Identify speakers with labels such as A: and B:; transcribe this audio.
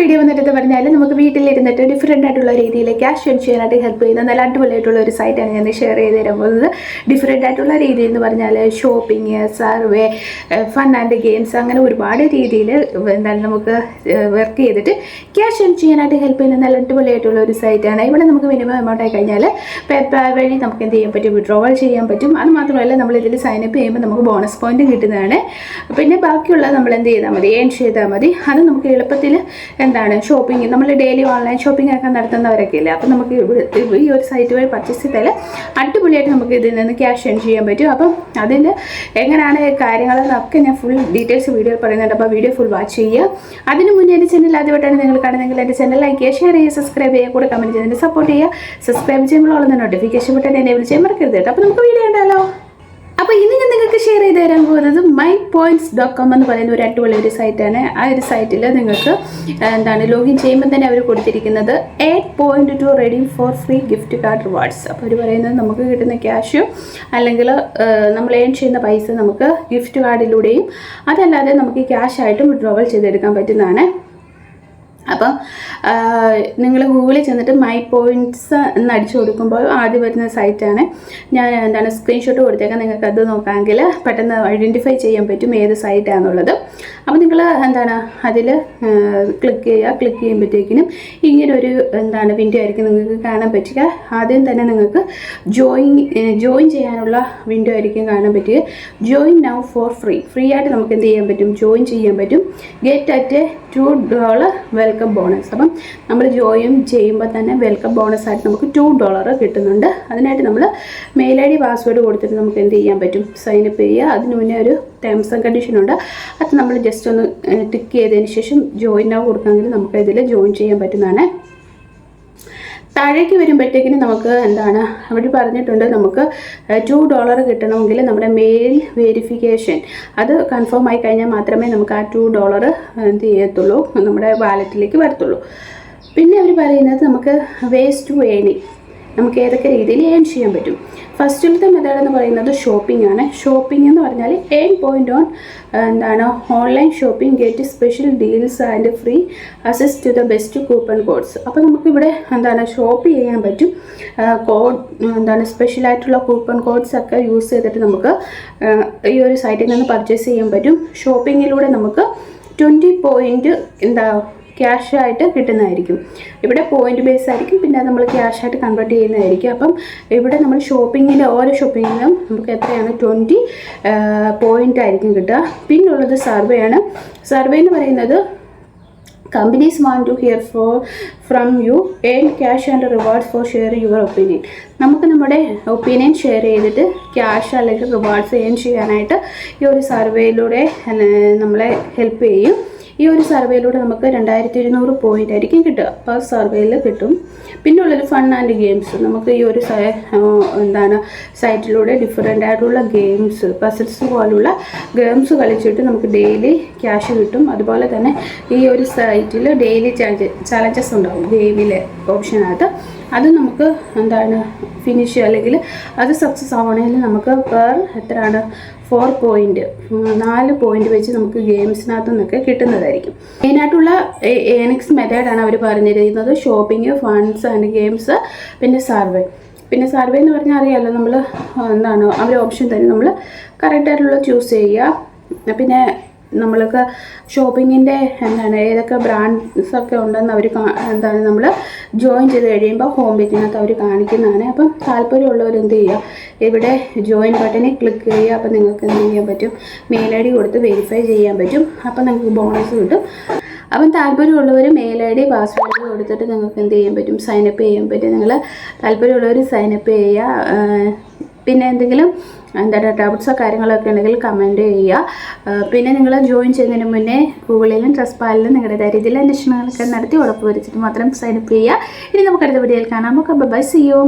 A: Video വന്നിട്ട് പറഞ്ഞാൽ നമുക്ക് വീട്ടിലിരുന്നിട്ട് ഡിഫറെൻ്റ് ആയിട്ടുള്ള രീതിയിൽ ക്യാഷ് ഏൺ ചെയ്യാനായിട്ട് ഹെൽപ്പ് ചെയ്യുന്ന നല്ല അടിപൊളിയായിട്ടുള്ള ഒരു സൈറ്റാണ് ഞാൻ ഷെയർ ചെയ്ത് തരാൻ പോകുന്നത്. ഡിഫറെൻ്റ് ആയിട്ടുള്ള രീതിയിൽ എന്ന് പറഞ്ഞാൽ shopping, survey, fun and games, അങ്ങനെ ഒരുപാട് രീതിയിൽ എന്താണ് നമുക്ക് വർക്ക് ചെയ്തിട്ട് ക്യാഷ് ഏൺ ചെയ്യാനായിട്ട് ഹെൽപ്പ് ചെയ്യുന്ന നല്ല അടിപൊളിയായിട്ടുള്ള ഒരു സൈറ്റാണ്. ഇവിടെ നമുക്ക് മിനിമം എമൗണ്ട് ആയി കഴിഞ്ഞാൽ പേപ്പാൽ വഴി നമുക്ക് എന്ത് ചെയ്യാൻ പറ്റും, വിഡ്രോവൽ ചെയ്യാൻ പറ്റും. അത് മാത്രമല്ല നമ്മൾ ഇതിൽ സൈനപ്പ് ചെയ്യുമ്പോൾ നമുക്ക് ബോണസ് പോയിന്റ് കിട്ടുന്നതാണ്. പിന്നെ ബാക്കിയുള്ളത് നമ്മൾ എന്ത് ചെയ്താൽ മതി, ഏൺ ചെയ്താൽ മതി. അത് നമുക്ക് എളുപ്പത്തിൽ എന്താണ് ഷോപ്പിംഗ്, നമ്മൾ ഡെയിലി ഓൺലൈൻ ഷോപ്പിംഗ് ഒക്കെ നടത്തുന്നവരൊക്കെ ഇല്ലേ, അപ്പം നമുക്ക് ഈ ഒരു സൈറ്റ് വഴി പർച്ചേസ് ചെയ്താൽ അടിപൊളിയായിട്ട് നമുക്ക് ഇതിൽ നിന്ന് ക്യാഷ് ഏൺ ചെയ്യാൻ പറ്റും. അപ്പം അതിൽ എങ്ങനെയാണ് കാര്യങ്ങളെന്നൊക്കെ ഞാൻ ഫുൾ ഡീറ്റെയിൽസ് വീഡിയോ പറയുന്നുണ്ട്. അപ്പോൾ വീഡിയോ ഫുൾ വാച്ച് ചെയ്യുക. അതിന് മുന്നേ എൻ്റെ ചാനൽ ആദ്യമായിട്ടാണ് നിങ്ങൾ കാണുന്നതെങ്കിൽ എൻ്റെ ചാനൽ ലൈക്ക് ചെയ്യുക, ഷെയർ ചെയ്യുക, സബ്സ്ക്രൈബ് ചെയ്യുക, കൂടെ കമൻറ്റ് ചെയ്ത് സപ്പോർട്ട് ചെയ്യുക. സബ്സ്ക്രൈബ് ചെയ്യുമ്പോൾ ഉള്ള നോട്ടിഫിക്കേഷൻ ബട്ടൺ എനേബിൾ ചെയ്യാൻ മറക്കരുത് കേട്ടോ. അപ്പോൾ നമുക്ക് വീഡിയോ ഉണ്ടല്ലോ. അപ്പോൾ ഇന്ന് ഞാൻ നിങ്ങൾക്ക് ഷെയർ ചെയ്ത് തരാൻ പോകുന്നത് mypoints.com എന്ന് പറയുന്ന ഒരു അടിപൊളി ഒരു സൈറ്റാണ്. ആ ഒരു സൈറ്റിൽ നിങ്ങൾക്ക് എന്താണ് ലോഗിൻ ചെയ്യുമ്പോൾ തന്നെ അവർ കൊടുത്തിരിക്കുന്നത് 8.2 redeem four free gift card rewards. അപ്പോൾ അവർ പറയുന്നത് നമുക്ക് കിട്ടുന്ന ക്യാഷ് അല്ലെങ്കിൽ നമ്മൾ ഏൺ ചെയ്യുന്ന പൈസ നമുക്ക് ഗിഫ്റ്റ് കാർഡിലൂടെയും അതല്ലാതെ നമുക്ക് ക്യാഷ് ആയിട്ടും വിഡ്രോവൽ ചെയ്തെടുക്കാൻ പറ്റുന്നതാണ്. അപ്പം നിങ്ങൾ ഗൂഗിളിൽ ചെന്നിട്ട് മൈ പോയിൻറ്റ്സ് എന്ന് അടിച്ചു കൊടുക്കുമ്പോൾ ആദ്യം വരുന്ന സൈറ്റാണ്. ഞാൻ എന്താണ് സ്ക്രീൻഷോട്ട് കൊടുത്തേക്കാം, നിങ്ങൾക്ക് അത് നോക്കാമെങ്കിൽ പെട്ടെന്ന് ഐഡൻറ്റിഫൈ ചെയ്യാൻ പറ്റും ഏത് സൈറ്റാണെന്നുള്ളത്. അപ്പോൾ നിങ്ങൾ എന്താണ് അതിൽ ക്ലിക്ക് ചെയ്യുമ്പോഴത്തേക്കിനും ഇങ്ങനൊരു എന്താണ് വിൻഡോ ആയിരിക്കും നിങ്ങൾക്ക് കാണാൻ പറ്റുക. ആദ്യം തന്നെ നിങ്ങൾക്ക് ജോയിൻ ചെയ്യാനുള്ള വിൻഡോ ആയിരിക്കും കാണാൻ പറ്റുക. ജോയിൻ നൗ ഫോർ ഫ്രീ ആയിട്ട് നമുക്ക് എന്ത് ചെയ്യാൻ പറ്റും, ജോയിൻ ചെയ്യാൻ പറ്റും. Get at $2 welcome bonus. അപ്പം നമ്മൾ ജോയിൻ ചെയ്യുമ്പോൾ തന്നെ വെൽക്കം ബോണസ് ആയിട്ട് നമുക്ക് $2 കിട്ടുന്നുണ്ട്. അതിനായിട്ട് നമ്മൾ മെയിൽ ഐ ഡി പാസ്വേഡ് കൊടുത്തിട്ട് നമുക്ക് എന്ത് ചെയ്യാൻ പറ്റും, സൈനപ്പ് ചെയ്യുക. അതിന് മുന്നേ ഒരു ടേംസ് ആൻഡ് കണ്ടീഷൻ ഉണ്ട്. അത് നമ്മൾ ജസ്റ്റ് ഒന്ന് ടിക്ക് ചെയ്തതിന് ശേഷം ജോയിൻ ആവും കൊടുക്കാമെങ്കിൽ നമുക്ക് ഇതിൽ ജോയിൻ ചെയ്യാൻ പറ്റുന്നതാണ്. താഴേക്ക് വരുമ്പോഴത്തേക്കിനും നമുക്ക് എന്താണ് അവർ പറഞ്ഞിട്ടുണ്ട്, നമുക്ക് $2 കിട്ടണമെങ്കിൽ നമ്മുടെ മെയിൽ വെരിഫിക്കേഷൻ അത് കൺഫേം ആയി കഴിഞ്ഞാൽ മാത്രമേ നമുക്ക് ആ $2 എന്ത് ചെയ്യത്തുള്ളൂ, നമ്മുടെ വാലറ്റിലേക്ക് വരത്തുള്ളൂ. പിന്നെ അവർ പറയുന്നത് നമുക്ക് വേസ് ടു ഏണിങ്, നമുക്ക് ഏതൊക്കെ രീതിയിൽ ഏൺ ചെയ്യാൻ പറ്റും. ഫസ്റ്റിലത്തെ മെത്തേഡ് എന്ന് പറയുന്നത് ഷോപ്പിംഗ് ആണ്. ഷോപ്പിംഗ് എന്ന് പറഞ്ഞാൽ ഏൺ പോയിൻ്റ് ഓൺ എന്താണ് online shopping, get special deals and free access to the best coupon codes. അപ്പോൾ നമുക്കിവിടെ എന്താണ് ഷോപ്പ് ചെയ്യാൻ പറ്റും. കോഡ് എന്താണ് സ്പെഷ്യലായിട്ടുള്ള കൂപ്പൺ കോഡ്സ് ഒക്കെ യൂസ് ചെയ്തിട്ട് നമുക്ക് ഈ ഒരു സൈറ്റിൽ നിന്ന് പർച്ചേസ് ചെയ്യാൻ പറ്റും. ഷോപ്പിങ്ങിലൂടെ നമുക്ക് 20 പോയിൻറ്റ് എന്താ ക്യാഷ് ആയിട്ട് കിട്ടുന്നതായിരിക്കും. ഇവിടെ പോയിന്റ് ബേസ് ആയിരിക്കും, പിന്നെ അത് നമ്മൾ ക്യാഷ് ആയിട്ട് കൺവേർട്ട് ചെയ്യുന്നതായിരിക്കും. അപ്പം ഇവിടെ നമ്മൾ ഓരോ ഷോപ്പിങ്ങിനും നമുക്ക് എത്രയാണ് 20 പോയിന്റ് ആയിരിക്കും കിട്ടുക. പിന്നുള്ളത് സർവേ ആണ്. സർവേ എന്ന് പറയുന്നത് companies want to hear from you, earn cash and rewards for share your opinion. നമുക്ക് നമ്മുടെ ഒപ്പീനിയൻ ഷെയർ ചെയ്തിട്ട് ക്യാഷ് അല്ലെങ്കിൽ റിവാർഡ്സ് ഏൺ ചെയ്യാനായിട്ട് ഈ ഒരു സർവേയിലൂടെ നമ്മളെ ഹെൽപ്പ് ചെയ്യും. ഈ ഒരു സർവേയിലൂടെ നമുക്ക് 2200 പോയിൻ്റ് ആയിരിക്കും കിട്ടുക, അപ്പോൾ സർവേയിൽ കിട്ടും. പിന്നുള്ളൊരു ഫൺ ആൻഡ് ഗെയിംസ്, നമുക്ക് ഈ ഒരു എന്താണ് സൈറ്റിലൂടെ ഡിഫറെൻ്റ് ആയിട്ടുള്ള ഗെയിംസ്, പസിൽസ് പോലുള്ള ഗെയിംസ് കളിച്ചിട്ട് നമുക്ക് ഡെയിലി ക്യാഷ് കിട്ടും. അതുപോലെ തന്നെ ഈ ഒരു സൈറ്റിൽ ഡെയിലി ചാലഞ്ചസ് ഉണ്ടാകും ഗെയിമിലെ ഓപ്ഷനകത്ത്. അത് നമുക്ക് എന്താണ് ഫിനിഷ് അല്ലെങ്കിൽ അത് സക്സസ് ആവണമെങ്കിൽ നമുക്ക് എത്രയാണ് 4 പോയിന്റ് വെച്ച് നമുക്ക് ഗെയിംസിനകത്തു നിന്നൊക്കെ കിട്ടുന്നതായിരിക്കും. മെയിനായിട്ടുള്ള ഏണിങ്സ് മെത്തേഡാണ് അവർ പറഞ്ഞിരിക്കുന്നത്. ഷോപ്പിംഗ്, ഫണ്ട്സ് ആൻഡ് ഗെയിംസ്, പിന്നെ സർവേ എന്ന് പറഞ്ഞാൽ അറിയാമല്ലോ, നമ്മൾ എന്താണ് അവർ ഓപ്ഷൻ തരും, നമ്മൾ കറക്റ്റായിട്ടുള്ള ചൂസ് ചെയ്യുക. പിന്നെ നമ്മൾക്ക് ഷോപ്പിങ്ങിൻ്റെ എന്താണ് ഏതൊക്കെ ബ്രാൻഡ്സൊക്കെ ഉണ്ടെന്ന് അവർ എന്താണ് നമ്മൾ ജോയിൻ ചെയ്ത് കഴിയുമ്പോൾ ഹോം പേജിനകത്ത് അവർ കാണിക്കുന്നതാണ്. അപ്പം താല്പര്യമുള്ളവർ എന്ത് ചെയ്യുക, ഇവിടെ ജോയിൻ ബട്ടണിൽ ക്ലിക്ക് ചെയ്യുക. അപ്പം നിങ്ങൾക്ക് എന്ത് ചെയ്യാൻ പറ്റും, മെയിൽ ഐ ഡി കൊടുത്ത് വെരിഫൈ ചെയ്യാൻ പറ്റും. അപ്പം നിങ്ങൾക്ക് ബോണസ് കിട്ടും. അപ്പം താല്പര്യമുള്ളവർ മെയിൽ ഐ ഡി പാസ്വേഡ് കൊടുത്തിട്ട് നിങ്ങൾക്ക് എന്ത് ചെയ്യാൻ പറ്റും, സൈനപ്പ് ചെയ്യാൻ പറ്റും. നിങ്ങൾ താല്പര്യമുള്ളവർ സൈനപ്പ് ചെയ്യുക. പിന്നെ എന്തെങ്കിലും എന്താണ് ഡൗട്ട്സോ കാര്യങ്ങളൊക്കെ ഉണ്ടെങ്കിൽ കമൻറ്റ് ചെയ്യുക. പിന്നെ നിങ്ങൾ ജോയിൻ ചെയ്യുന്നതിന് മുന്നേ ഗൂഗിളിലും ട്രസ്റ്റ്പാഡിലും നിങ്ങളുടേതായ രീതിയിൽ അന്വേഷണങ്ങളൊക്കെ നടത്തി ഉറപ്പ് വരുത്തിയിട്ട് മാത്രം സൈനപ്പ് ചെയ്യുക. ഇനി നമുക്ക് അടുത്ത വീഡിയോയിൽ കാണാം. Bye, see U.